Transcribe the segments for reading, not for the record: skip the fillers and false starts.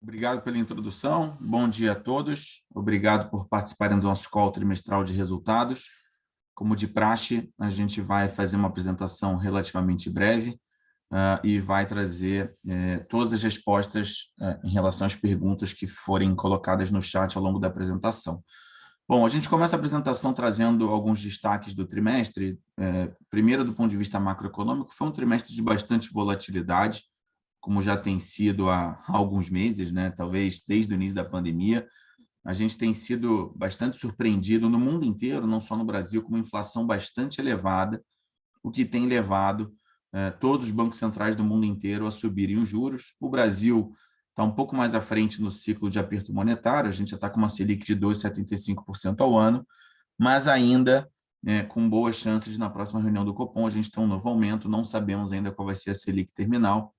Obrigado pela introdução. Bom dia a todos. Obrigado por participarem do nosso call trimestral de resultados. Como de praxe, a gente vai fazer uma apresentação relativamente breve e vai trazer todas as respostas em relação às perguntas que forem colocadas no chat ao longo da apresentação. Bom, a gente começa a apresentação trazendo alguns destaques do trimestre. Primeiro, do ponto de vista macroeconômico, foi um trimestre de bastante volatilidade, como já tem sido há alguns meses, né? Talvez desde o início da pandemia. A gente tem sido bastante surpreendido no mundo inteiro, não só no Brasil, com uma inflação bastante elevada, o que tem levado todos os bancos centrais do mundo inteiro a subirem os juros. O Brasil está um pouco mais à frente no ciclo de aperto monetário, a gente já está com uma Selic de 2,75% ao ano, mas ainda com boas chances na próxima reunião do Copom, a gente tem um novo aumento, não sabemos ainda qual vai ser a Selic terminal,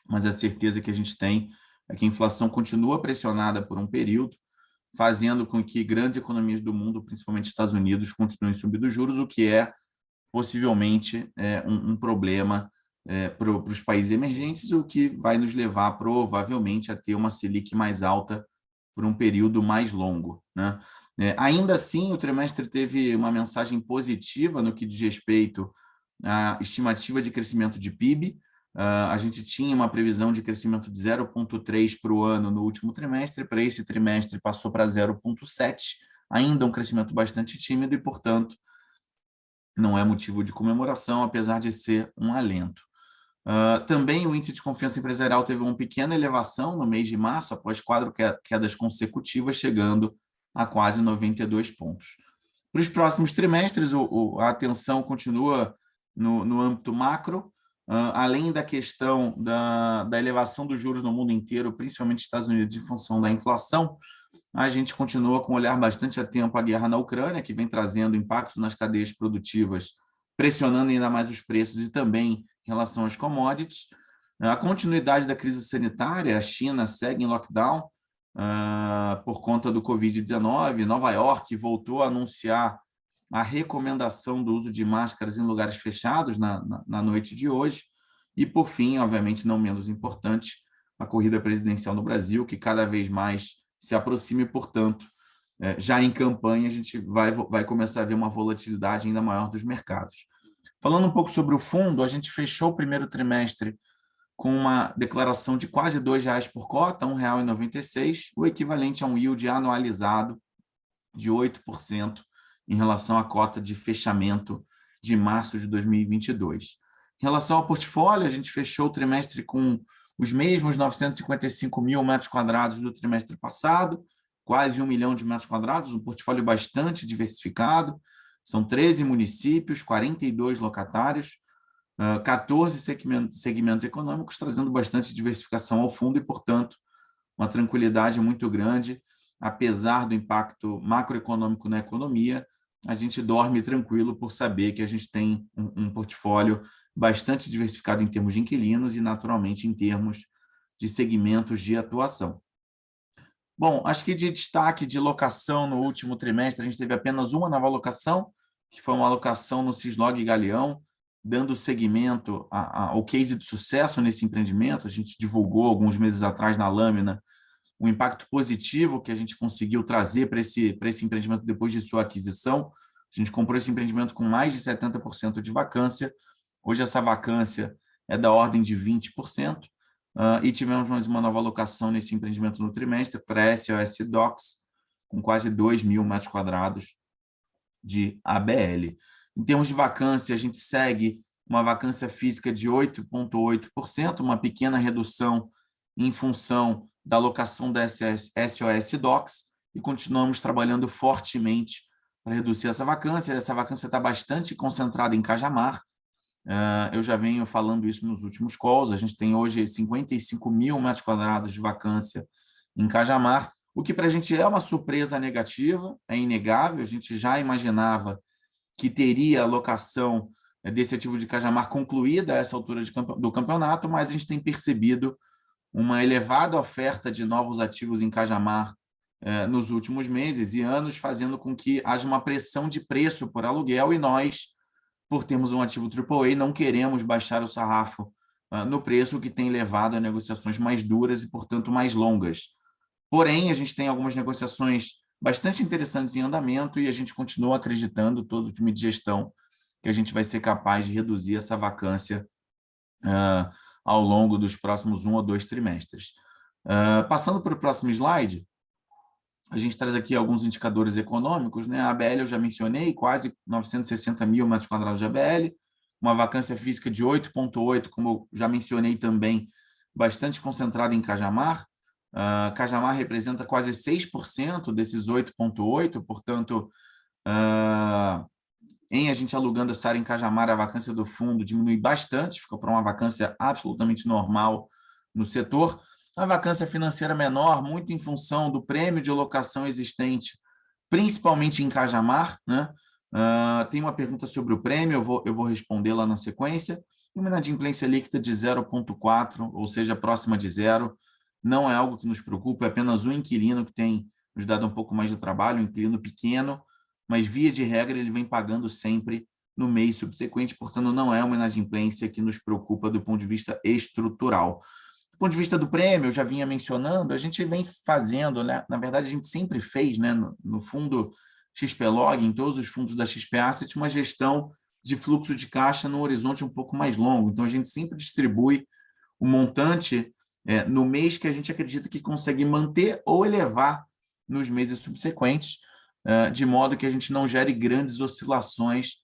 mas a certeza que a gente tem é que a inflação continua pressionada por um período, fazendo com que grandes economias do mundo, principalmente Estados Unidos, continuem subindo os juros, o que é possivelmente um problema para os países emergentes, o que vai nos levar provavelmente a ter uma Selic mais alta por um período mais longo, né? Ainda assim, o trimestre teve uma mensagem positiva no que diz respeito à estimativa de crescimento de PIB. A gente tinha uma previsão de crescimento de 0,3 para o ano no último trimestre, para esse trimestre passou para 0,7, ainda um crescimento bastante tímido e, portanto, não é motivo de comemoração, apesar de ser um alento. Também o índice de confiança empresarial teve uma pequena elevação no mês de março, após 4 quedas consecutivas, chegando a quase 92 pontos. Para os próximos trimestres, a atenção continua no âmbito macro, além da questão da elevação dos juros no mundo inteiro, principalmente nos Estados Unidos, em função da inflação. A gente continua com um olhar bastante atento à guerra na Ucrânia, que vem trazendo impacto nas cadeias produtivas, pressionando ainda mais os preços e também em relação às commodities. A continuidade da crise sanitária, a China segue em lockdown por conta do Covid-19. Nova York voltou a anunciar a recomendação do uso de máscaras em lugares fechados na noite de hoje. E, por fim, obviamente não menos importante, a corrida presidencial no Brasil, que cada vez mais se aproxima e, portanto, já em campanha, a gente vai começar a ver uma volatilidade ainda maior dos mercados. Falando um pouco sobre o fundo, a gente fechou o primeiro trimestre com uma declaração de quase R$ 2 por cota, R$ 1,96, o equivalente a um yield anualizado de 8% em relação à cota de fechamento de março de 2022. Em relação ao portfólio, a gente fechou o trimestre com os mesmos 955 mil metros quadrados do trimestre passado, quase 1 milhão de metros quadrados, um portfólio bastante diversificado. São 13 municípios, 42 locatários, 14 segmentos econômicos, trazendo bastante diversificação ao fundo e, portanto, uma tranquilidade muito grande. Apesar do impacto macroeconômico na economia, a gente dorme tranquilo por saber que a gente tem um portfólio bastante diversificado em termos de inquilinos e, naturalmente, em termos de segmentos de atuação. Bom, acho que de destaque de locação no último trimestre, a gente teve apenas uma nova locação, que foi uma locação no Cislog Galeão, dando seguimento ao case de sucesso nesse empreendimento. A gente divulgou alguns meses atrás na Lâmina o impacto positivo que a gente conseguiu trazer para esse empreendimento depois de sua aquisição. A gente comprou esse empreendimento com mais de 70% de vacância. Hoje essa vacância é da ordem de 20%. E tivemos mais uma nova locação nesse empreendimento no trimestre para a SOS Docs, com quase 2 mil metros quadrados de ABL. Em termos de vacância, a gente segue uma vacância física de 8,8%, uma pequena redução em função da locação da SOS Docs, e continuamos trabalhando fortemente para reduzir essa vacância. Essa vacância está bastante concentrada em Cajamar. Eu já venho falando isso nos últimos calls. A gente tem hoje 55 mil metros quadrados de vacância em Cajamar, o que para a gente é uma surpresa negativa, é inegável. A gente já imaginava que teria a locação desse ativo de Cajamar concluída a essa altura do campeonato, mas a gente tem percebido uma elevada oferta de novos ativos em Cajamar nos últimos meses e anos, fazendo com que haja uma pressão de preço por aluguel, e nós, por termos um ativo AAA, não queremos baixar o sarrafo no preço, o que tem levado a negociações mais duras e, portanto, mais longas. Porém, a gente tem algumas negociações bastante interessantes em andamento e a gente continua acreditando, todo o time de gestão, que a gente vai ser capaz de reduzir essa vacância ao longo dos próximos 1 ou 2 trimestres. Passando para o próximo slide, a gente traz aqui alguns indicadores econômicos, né? A ABL eu já mencionei, quase 960 mil metros quadrados de ABL, uma vacância física de 8,8, como eu já mencionei também, bastante concentrada em Cajamar. Cajamar representa quase 6% desses 8,8, portanto, em a gente alugando essa área em Cajamar, a vacância do fundo diminui bastante, ficou para uma vacância absolutamente normal no setor. A vacância financeira menor, muito em função do prêmio de locação existente, principalmente em Cajamar, né? Tem uma pergunta sobre o prêmio, eu vou responder lá na sequência. Uma inadimplência líquida de 0,4, ou seja, próxima de zero. Não é algo que nos preocupa, é apenas um inquilino que tem nos dado um pouco mais de trabalho, um inquilino pequeno, mas via de regra ele vem pagando sempre no mês subsequente, portanto não é uma inadimplência que nos preocupa do ponto de vista estrutural. Do ponto de vista do prêmio, eu já vinha mencionando, a gente vem fazendo, né? Na verdade a gente sempre fez, né? No fundo XPlog, em todos os fundos da XP Asset, uma gestão de fluxo de caixa no horizonte um pouco mais longo, então a gente sempre distribui o montante no mês que a gente acredita que consegue manter ou elevar nos meses subsequentes, de modo que a gente não gere grandes oscilações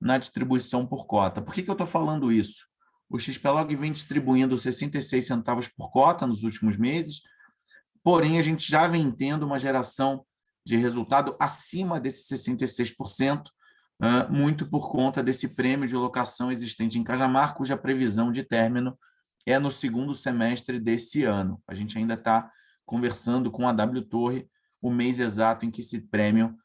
na distribuição por cota. Por que eu estou falando isso? O XPlog vem distribuindo 66 centavos por cota nos últimos meses, porém a gente já vem tendo uma geração de resultado acima desses 66%, muito por conta desse prêmio de locação existente em Cajamar, cuja previsão de término é no segundo semestre desse ano. A gente ainda está conversando com a W Torre o mês exato em que esse prêmio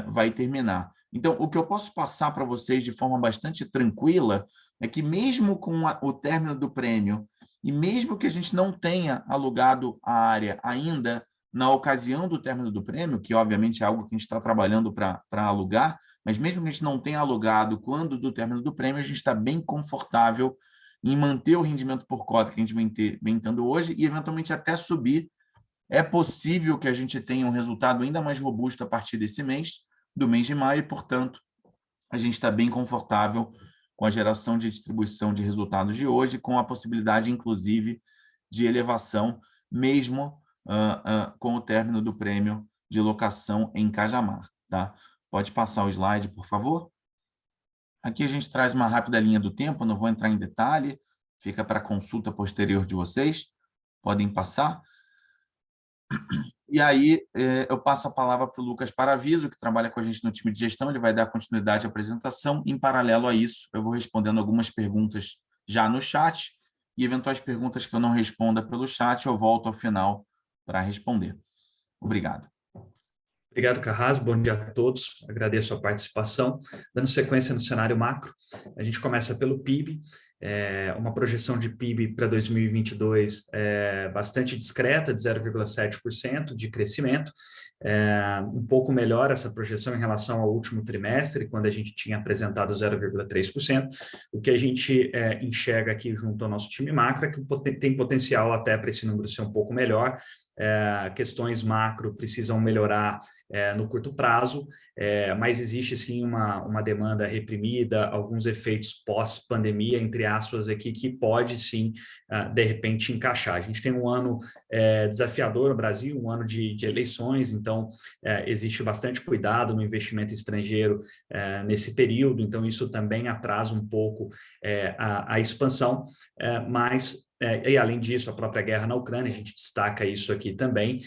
vai terminar. Então, o que eu posso passar para vocês de forma bastante tranquila é que mesmo com o término do prêmio e mesmo que a gente não tenha alugado a área ainda na ocasião do término do prêmio, que obviamente é algo que a gente está trabalhando para alugar, mas mesmo que a gente não tenha alugado quando do término do prêmio, a gente está bem confortável em manter o rendimento por cota que a gente vem tendo hoje e, eventualmente, até subir. É possível que a gente tenha um resultado ainda mais robusto a partir desse mês, do mês de maio, e, portanto, a gente está bem confortável com a geração de distribuição de resultados de hoje, com a possibilidade, inclusive, de elevação, mesmo com o término do prêmio de locação em Cajamar. Tá? Pode passar o slide, por favor? Aqui a gente traz uma rápida linha do tempo, não vou entrar em detalhe, fica para consulta posterior de vocês, podem passar. E aí eu passo a palavra para o Lucas Paraviso, que trabalha com a gente no time de gestão, ele vai dar continuidade à apresentação. Em paralelo a isso, eu vou respondendo algumas perguntas já no chat, e eventuais perguntas que eu não responda pelo chat, eu volto ao final para responder. Obrigado. Obrigado, Carrasco. Bom dia a todos. Agradeço a participação. Dando sequência no cenário macro, a gente começa pelo PIB. Uma projeção de PIB para 2022 bastante discreta, de 0,7% de crescimento. Um pouco melhor essa projeção em relação ao último trimestre, quando a gente tinha apresentado 0,3%. O que a gente enxerga aqui junto ao nosso time macro é que tem potencial até para esse número ser um pouco melhor. Questões macro precisam melhorar no curto prazo, mas existe sim uma demanda reprimida, alguns efeitos pós-pandemia, entre aspas, aqui, que pode sim, de repente, encaixar. A gente tem um ano desafiador no Brasil, um ano de eleições, então existe bastante cuidado no investimento estrangeiro nesse período, então isso também atrasa um pouco a expansão, mas e além disso, a própria guerra na Ucrânia, a gente destaca isso aqui também,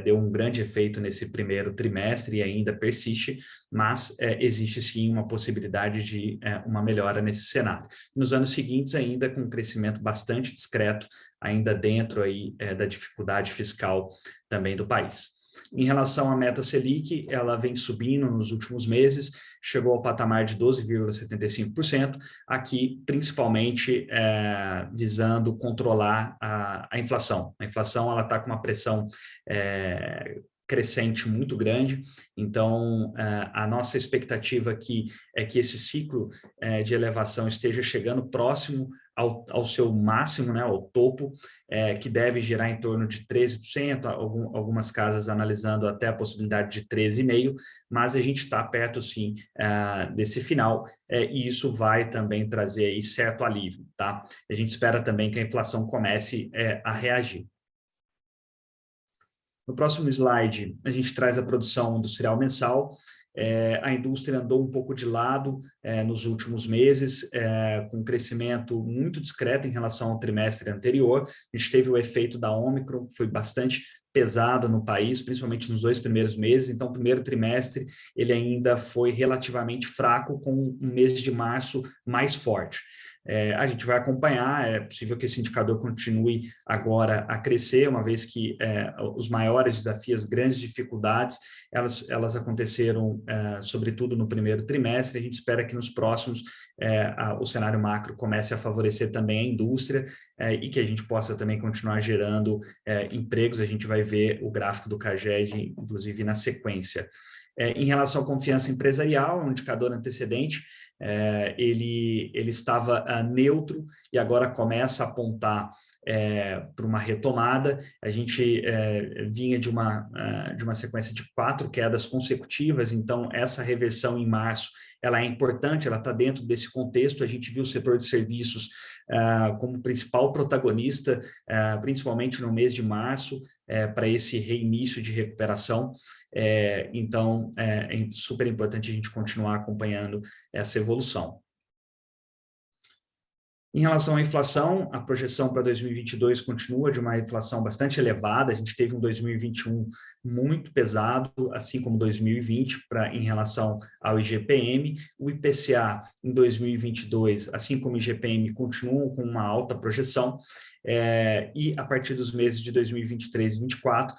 deu um grande efeito nesse primeiro trimestre e ainda persiste, mas existe sim uma possibilidade de uma melhora nesse cenário. Nos anos seguintes, ainda com um crescimento bastante discreto, ainda dentro aí, da dificuldade fiscal também do país. Em relação à meta Selic, ela vem subindo nos últimos meses, chegou ao patamar de 12,75%, aqui principalmente visando controlar a inflação. A inflação está com uma pressão crescente muito grande, então a nossa expectativa aqui é que esse ciclo de elevação esteja chegando próximo ao seu máximo, né, ao topo, que deve girar em torno de 13%, algumas casas analisando até a possibilidade de 13,5%, mas a gente está perto, sim, desse final, e isso vai também trazer aí certo alívio, tá? A gente espera também que a inflação comece a reagir. No próximo slide, a gente traz a produção industrial mensal. A indústria andou um pouco de lado nos últimos meses, com um crescimento muito discreto em relação ao trimestre anterior. A gente teve o efeito da Ômicron, que foi bastante pesado no país, principalmente nos 2 primeiros meses. Então, o primeiro trimestre ele ainda foi relativamente fraco, com um mês de março mais forte. A gente vai acompanhar, é possível que esse indicador continue agora a crescer, uma vez que os maiores desafios, grandes dificuldades, elas aconteceram sobretudo no primeiro trimestre. A gente espera que nos próximos o cenário macro comece a favorecer também a indústria e que a gente possa também continuar gerando empregos. A gente vai ver o gráfico do CAGED, inclusive, na sequência. Em relação à confiança empresarial, um indicador antecedente, ele estava neutro e agora começa a apontar para uma retomada. A gente vinha de uma sequência de 4 quedas consecutivas, então essa reversão em março ela é importante, ela está dentro desse contexto. A gente viu o setor de serviços como principal protagonista, principalmente no mês de março, para esse reinício de recuperação. Então, é super importante a gente continuar acompanhando essa evolução. Em relação à inflação, a projeção para 2022 continua de uma inflação bastante elevada. A gente teve um 2021 muito pesado, assim como 2020, em relação ao IGPM. O IPCA em 2022, assim como o IGPM, continuam com uma alta projeção. E a partir dos meses de 2023 e 2024,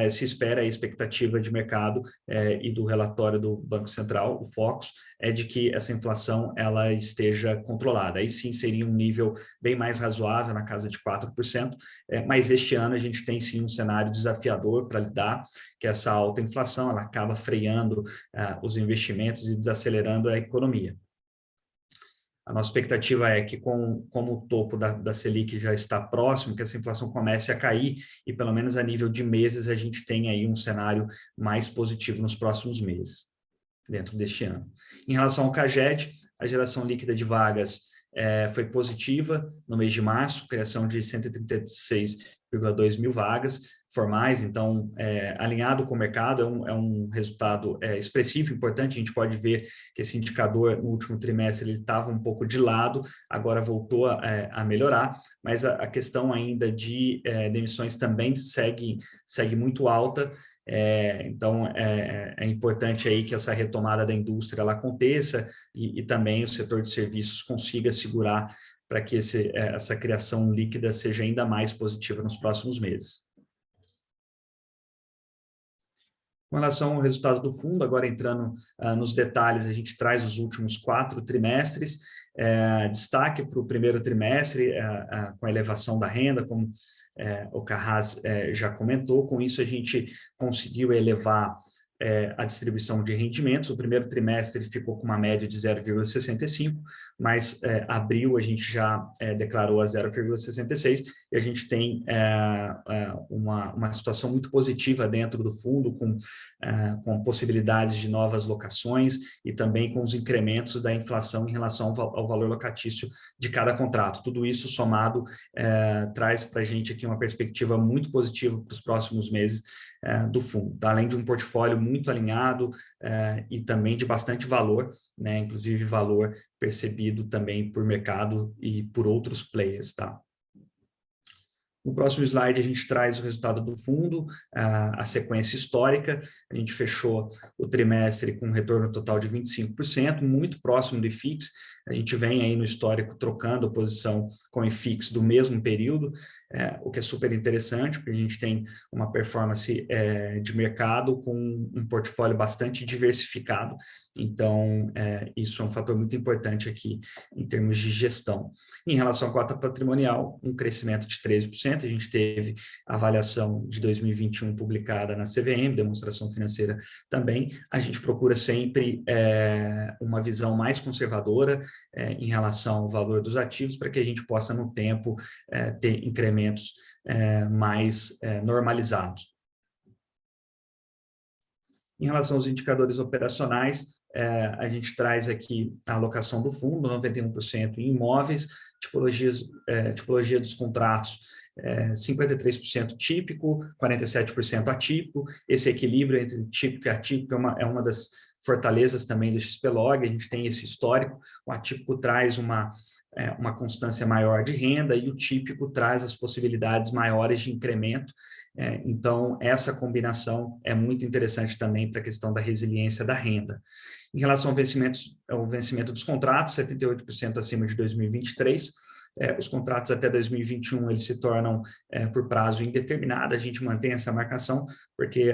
se espera a expectativa de mercado e do relatório do Banco Central, o Focus, de que essa inflação ela esteja controlada. Aí sim seria um nível bem mais razoável, na casa de 4%, mas este ano a gente tem sim um cenário desafiador para lidar, que essa alta inflação ela acaba freando os investimentos e desacelerando a economia. A nossa expectativa é que, como o topo da Selic já está próximo, que essa inflação comece a cair e, pelo menos a nível de meses, a gente tenha aí um cenário mais positivo nos próximos meses, dentro deste ano. Em relação ao CAGED, a geração líquida de vagas foi positiva no mês de março, criação de 136,2 mil vagas formais, então, alinhado com o mercado, é um resultado expressivo, importante. A gente pode ver que esse indicador, no último trimestre, ele estava um pouco de lado, agora voltou a melhorar, mas a questão ainda de demissões também segue muito alta. Então, é importante aí que essa retomada da indústria ela aconteça e também o setor de serviços consiga segurar para que essa criação líquida seja ainda mais positiva nos próximos meses. Com relação ao resultado do fundo, agora entrando nos detalhes, a gente traz os últimos 4 trimestres, destaque para o primeiro trimestre, com a elevação da renda, como o Carrasco já comentou. Com isso a gente conseguiu elevar a distribuição de rendimentos. O primeiro trimestre ficou com uma média de 0,65, mas abril a gente já declarou a 0,66 e a gente tem uma situação muito positiva dentro do fundo, com possibilidades de novas locações e também com os incrementos da inflação em relação ao valor locatício de cada contrato. Tudo isso somado traz para a gente aqui uma perspectiva muito positiva para os próximos meses do fundo, tá? Além de um portfólio muito alinhado e também de bastante valor, né? Inclusive valor percebido também por mercado e por outros players, tá? No próximo slide, a gente traz o resultado do fundo, a sequência histórica. A gente fechou o trimestre com um retorno total de 25%, muito próximo do IFIX. A gente vem aí no histórico trocando a posição com o IFIX do mesmo período, o que é super interessante, porque a gente tem uma performance de mercado com um portfólio bastante diversificado. Então, isso é um fator muito importante aqui em termos de gestão. Em relação à cota patrimonial, um crescimento de 13%, A gente teve a avaliação de 2021 publicada na CVM, demonstração financeira também. A gente procura sempre uma visão mais conservadora em relação ao valor dos ativos, para que a gente possa, no tempo, ter incrementos mais normalizados. Em relação aos indicadores operacionais, a gente traz aqui a alocação do fundo, 91% em imóveis, tipologia dos contratos, 53% típico, 47% atípico. Esse equilíbrio entre típico e atípico é uma das fortalezas também do XP-Log. A gente tem esse histórico. O atípico traz uma constância maior de renda e o típico traz as possibilidades maiores de incremento. Então, essa combinação é muito interessante também para a questão da resiliência da renda. Em relação ao vencimento dos contratos, 78% acima de 2023. Os contratos até 2021 eles se tornam por prazo indeterminado. A gente mantém essa marcação porque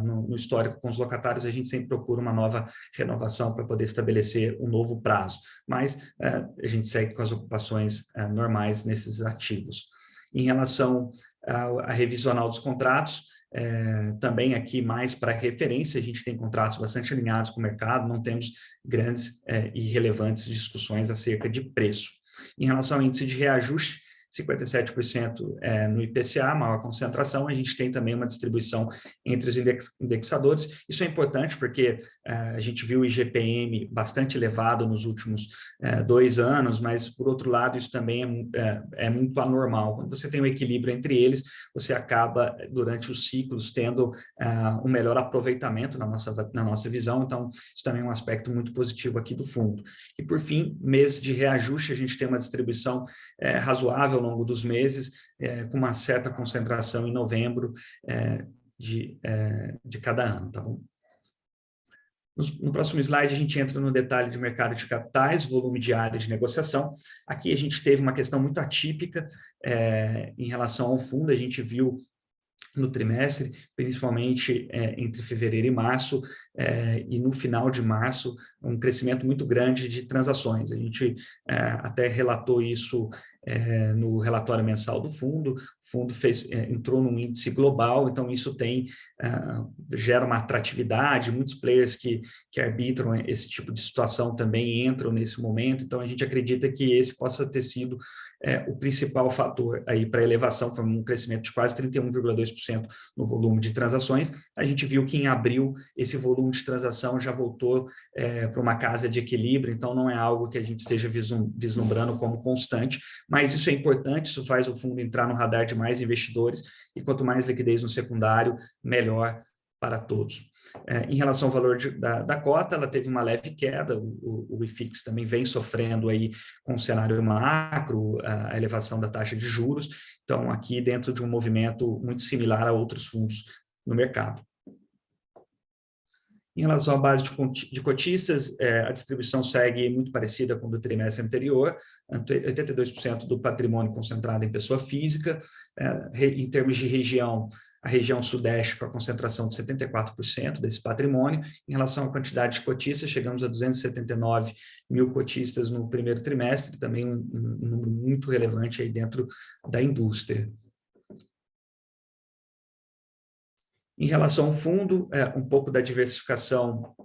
no histórico com os locatários a gente sempre procura uma nova renovação para poder estabelecer um novo prazo, mas a gente segue com as ocupações normais nesses ativos. Em relação à revisional dos contratos, também aqui mais para referência, a gente tem contratos bastante alinhados com o mercado, não temos grandes e relevantes discussões acerca de preço. Em relação ao índice de reajuste, 57% no IPCA, maior concentração. A gente tem também uma distribuição entre os indexadores. Isso é importante porque a gente viu o IGPM bastante elevado nos últimos 2 anos, mas, por outro lado, isso também é muito anormal. Quando você tem um equilíbrio entre eles, você acaba, durante os ciclos, tendo um melhor aproveitamento na nossa visão. Então, isso também é um aspecto muito positivo aqui do fundo. E, por fim, mês de reajuste, a gente tem uma distribuição razoável ao longo dos meses, com uma certa concentração em novembro de cada ano, tá bom? No próximo slide, a gente entra no detalhe de mercado de capitais, volume diário de negociação. Aqui a gente teve uma questão muito atípica em relação ao fundo. A gente viu no trimestre, principalmente entre fevereiro e março, e no final de março, um crescimento muito grande de transações. A gente até relatou isso no relatório mensal do fundo. O fundo entrou num índice global, então isso gera uma atratividade. Muitos players que arbitram esse tipo de situação também entram nesse momento, então a gente acredita que esse possa ter sido o principal fator aí para a elevação. Foi um crescimento de quase 31,2% no volume de transações. A gente viu que em abril esse volume de transação já voltou para uma casa de equilíbrio, então não é algo que a gente esteja vislumbrando como constante, mas isso é importante, isso faz o fundo entrar no radar de mais investidores, e quanto mais liquidez no secundário, melhor para todos. Em relação ao valor da cota, ela teve uma leve queda. O IFIX também vem sofrendo aí com o cenário macro, a elevação da taxa de juros. Então, aqui dentro de um movimento muito similar a outros fundos no mercado. Em relação à base de cotistas, a distribuição segue muito parecida com a do trimestre anterior, 82% do patrimônio concentrado em pessoa física. Em termos de região, a região sudeste com a concentração de 74% desse patrimônio. Em relação à quantidade de cotistas, chegamos a 279 mil cotistas no primeiro trimestre, também um número muito relevante aí dentro da indústria. Em relação ao fundo, um pouco da diversificação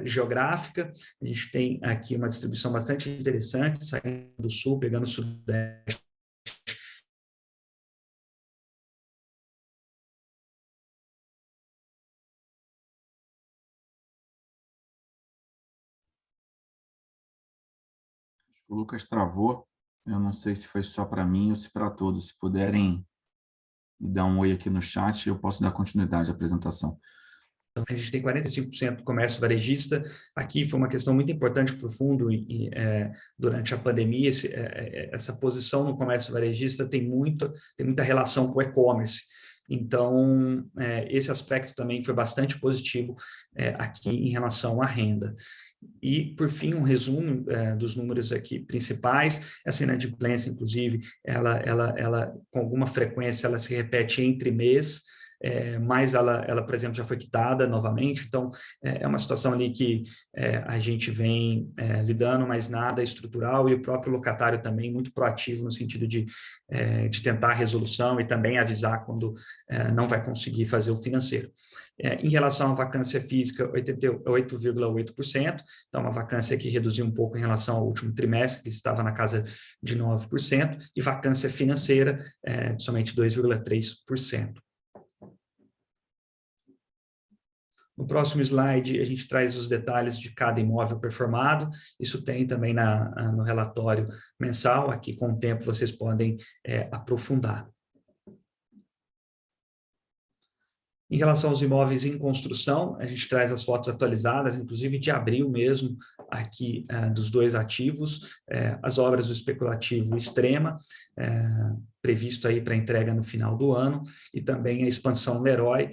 geográfica. A gente tem aqui uma distribuição bastante interessante, saindo do sul, pegando o sudeste. O Lucas travou. Eu não sei se foi só para mim ou se para todos. Se puderem me dar um oi aqui no chat, eu posso dar continuidade à apresentação. A gente tem 45% do comércio varejista. Aqui foi uma questão muito importante para o fundo durante a pandemia. Essa posição no comércio varejista tem muita relação com o e-commerce. Então, esse aspecto também foi bastante positivo aqui em relação à renda. E, por fim, um resumo dos números aqui principais. Essa inadimplência, inclusive, ela com alguma frequência, ela se repete entre mês. mas ela, por exemplo, já foi quitada novamente, então é uma situação ali que a gente vem lidando, mas nada estrutural, e o próprio locatário também muito proativo no sentido de tentar a resolução e também avisar quando não vai conseguir fazer o financeiro. Em relação à vacância física, 88,8%, então uma vacância que reduziu um pouco em relação ao último trimestre, que estava na casa de 9%, e vacância financeira de somente 2,3%. No próximo slide, a gente traz os detalhes de cada imóvel performado. Isso tem também no relatório mensal. Aqui, com o tempo, vocês podem aprofundar. Em relação aos imóveis em construção, a gente traz as fotos atualizadas, inclusive de abril mesmo, aqui dos 2 ativos, as obras do especulativo Extrema, previsto aí para entrega no final do ano, e também a expansão Leroy,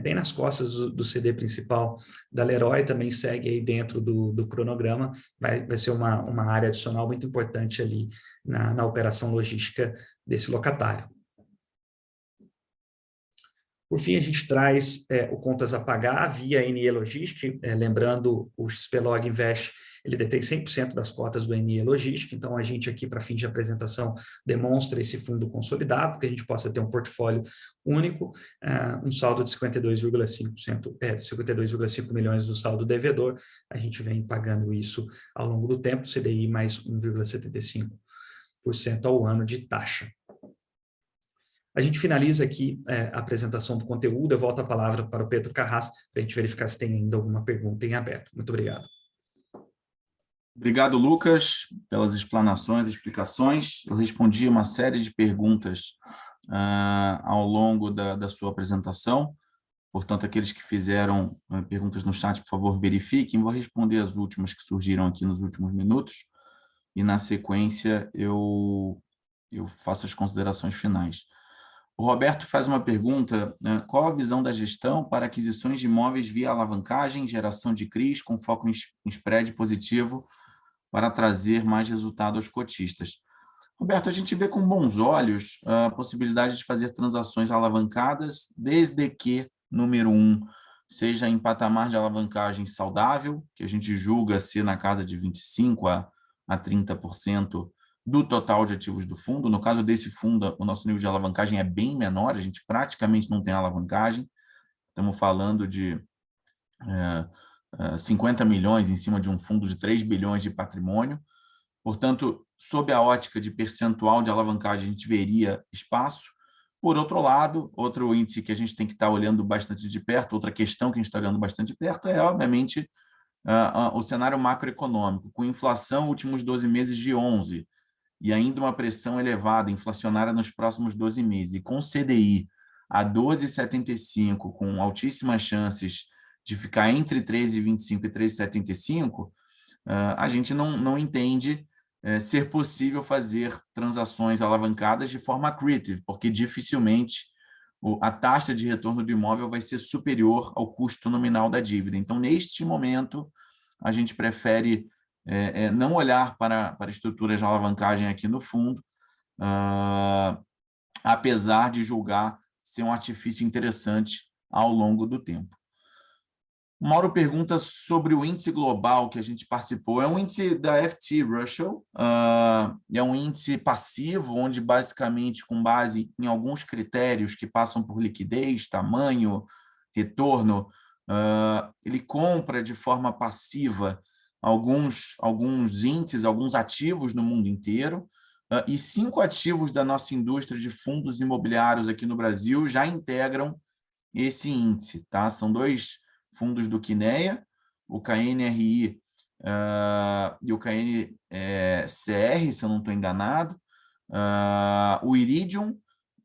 bem nas costas do CD principal da Leroy, também segue aí dentro do cronograma, vai ser uma área adicional muito importante ali na operação logística desse locatário. Por fim, a gente traz o contas a pagar via NE Logística, lembrando, o XPlog Invest, ele detém 100% das cotas do NE Logística, então a gente aqui, para fim de apresentação, demonstra esse fundo consolidado, que a gente possa ter um portfólio único, um saldo de 52,5 milhões do saldo devedor, a gente vem pagando isso ao longo do tempo, CDI mais 1,75% ao ano de taxa. A gente finaliza aqui a apresentação do conteúdo. Eu volto a palavra para o Pedro Carras, para a gente verificar se tem ainda alguma pergunta em aberto. Muito obrigado. Obrigado, Lucas, pelas explanações e explicações. Eu respondi uma série de perguntas ao longo da sua apresentação. Portanto, aqueles que fizeram perguntas no chat, por favor, verifiquem. Vou responder as últimas que surgiram aqui nos últimos minutos. E, na sequência, eu faço as considerações finais. O Roberto faz uma pergunta, né? Qual a visão da gestão para aquisições de imóveis via alavancagem, geração de CRIs, com foco em spread positivo, para trazer mais resultado aos cotistas? Roberto, a gente vê com bons olhos a possibilidade de fazer transações alavancadas, desde que, número 1, seja em patamar de alavancagem saudável, que a gente julga ser na casa de 25% a 30%, do total de ativos do fundo. No caso desse fundo, o nosso nível de alavancagem é bem menor, a gente praticamente não tem alavancagem, estamos falando de 50 milhões em cima de um fundo de 3 bilhões de patrimônio, portanto, sob a ótica de percentual de alavancagem, a gente veria espaço. Por outro lado, outro índice que a gente tem que estar olhando bastante de perto, outra questão que a gente está olhando bastante de perto é, obviamente, o cenário macroeconômico, com inflação últimos 12 meses de 11%, e ainda uma pressão elevada, inflacionária nos próximos 12 meses, e com CDI a 12,75, com altíssimas chances de ficar entre 13,25 e 13,75, a gente não entende ser possível fazer transações alavancadas de forma accretive, porque dificilmente a taxa de retorno do imóvel vai ser superior ao custo nominal da dívida. Então, neste momento, a gente prefere não olhar para estruturas de alavancagem aqui no fundo, apesar de julgar ser um artifício interessante ao longo do tempo. O Mauro pergunta sobre o índice global que a gente participou. É um índice da FT Russell, é um índice passivo, onde basicamente, com base em alguns critérios que passam por liquidez, tamanho, retorno, ele compra de forma passiva alguns índices, alguns ativos no mundo inteiro, e 5 ativos da nossa indústria de fundos imobiliários aqui no Brasil já integram esse índice, tá? São 2 fundos do Kinea, o KNRI e o KNCR, se eu não estou enganado, o Iridium,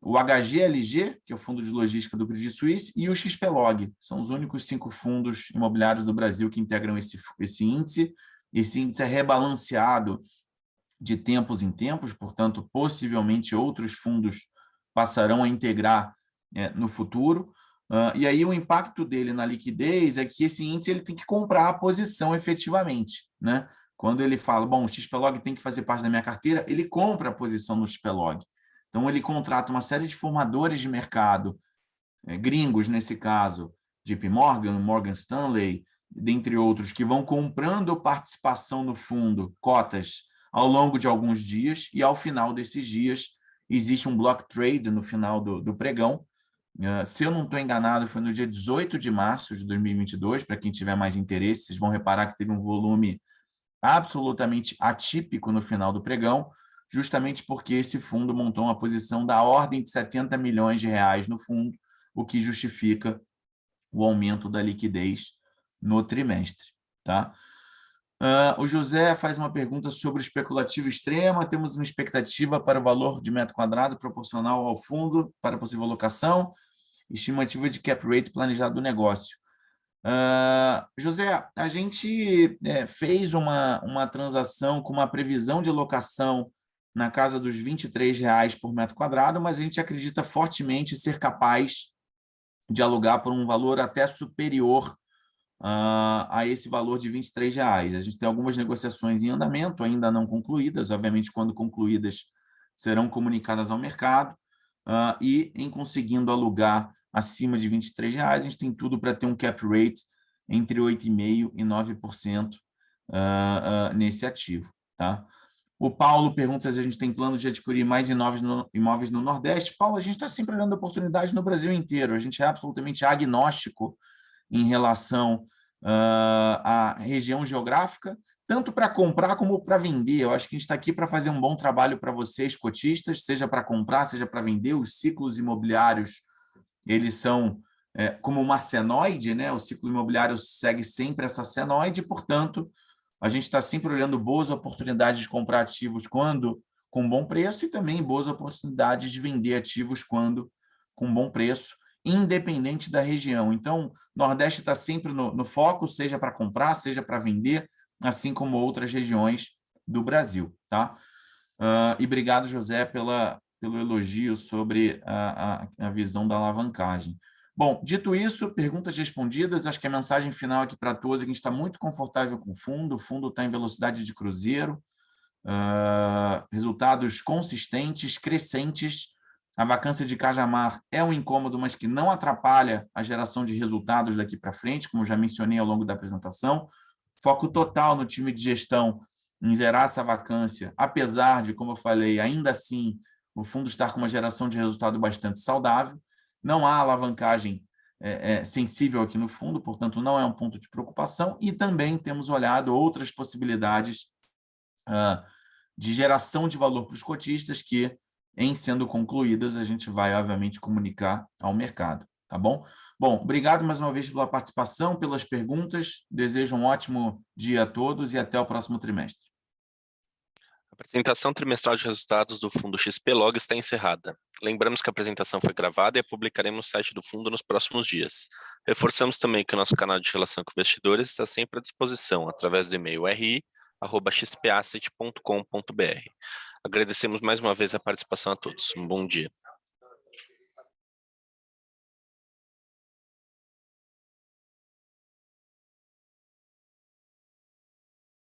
o HGLG, que é o fundo de logística do Credit Suisse, e o XPlog. São os únicos 5 fundos imobiliários do Brasil que integram esse índice. Esse índice é rebalanceado de tempos em tempos, portanto, possivelmente outros fundos passarão a integrar no futuro. E aí o impacto dele na liquidez é que esse índice ele tem que comprar a posição efetivamente, né? Quando ele fala, bom, o XPlog tem que fazer parte da minha carteira, ele compra a posição no XPlog. Então, ele contrata uma série de formadores de mercado gringos, nesse caso, JP Morgan, Morgan Stanley, dentre outros, que vão comprando participação no fundo, cotas, ao longo de alguns dias, e ao final desses dias existe um block trade no final do pregão. Se eu não estou enganado, foi no dia 18 de março de 2022, para quem tiver mais interesse, vocês vão reparar que teve um volume absolutamente atípico no final do pregão, justamente porque esse fundo montou uma posição da ordem de 70 milhões de reais no fundo, o que justifica o aumento da liquidez no trimestre. Tá? O José faz uma pergunta sobre o especulativo extremo. Temos uma expectativa para o valor de metro quadrado proporcional ao fundo para possível locação, estimativa de cap rate planejado do negócio. José, a gente fez uma transação com uma previsão de locação na casa dos R$23 por metro quadrado, mas a gente acredita fortemente ser capaz de alugar por um valor até superior a esse valor de R$23. A gente tem algumas negociações em andamento, ainda não concluídas, obviamente, quando concluídas, serão comunicadas ao mercado, e em conseguindo alugar acima de R$23, a gente tem tudo para ter um cap rate entre 8,5% e 9% nesse ativo. Tá? O Paulo pergunta se a gente tem planos de adquirir mais imóveis no Nordeste. Paulo, a gente está sempre olhando oportunidades no Brasil inteiro. A gente é absolutamente agnóstico em relação à região geográfica, tanto para comprar como para vender. Eu acho que a gente está aqui para fazer um bom trabalho para vocês, cotistas, seja para comprar, seja para vender. Os ciclos imobiliários, eles são como uma senoide, né? O ciclo imobiliário segue sempre essa senoide, portanto, a gente está sempre olhando boas oportunidades de comprar ativos quando com bom preço e também boas oportunidades de vender ativos quando com bom preço, independente da região. Então, Nordeste está sempre no foco, seja para comprar, seja para vender, assim como outras regiões do Brasil. Tá? E obrigado, José, pelo elogio sobre a visão da alavancagem. Bom, dito isso, perguntas respondidas, acho que a mensagem final aqui para todos é que a gente está muito confortável com o fundo está em velocidade de cruzeiro, resultados consistentes, crescentes. A vacância de Cajamar é um incômodo, mas que não atrapalha a geração de resultados daqui para frente, como já mencionei ao longo da apresentação. Foco total no time de gestão em zerar essa vacância, apesar de, como eu falei, ainda assim, o fundo estar com uma geração de resultado bastante saudável. Não há alavancagem sensível aqui no fundo, portanto, não é um ponto de preocupação. E também temos olhado outras possibilidades de geração de valor para os cotistas que, em sendo concluídas, a gente vai, obviamente, comunicar ao mercado. Tá bom? Bom, obrigado mais uma vez pela participação, pelas perguntas. Desejo um ótimo dia a todos e até o próximo trimestre. A apresentação trimestral de resultados do Fundo XP-Log está encerrada. Lembramos que a apresentação foi gravada e a publicaremos no site do fundo nos próximos dias. Reforçamos também que o nosso canal de relação com investidores está sempre à disposição, através do e-mail ri@xpasset.com.br. Agradecemos mais uma vez a participação a todos. Um bom dia.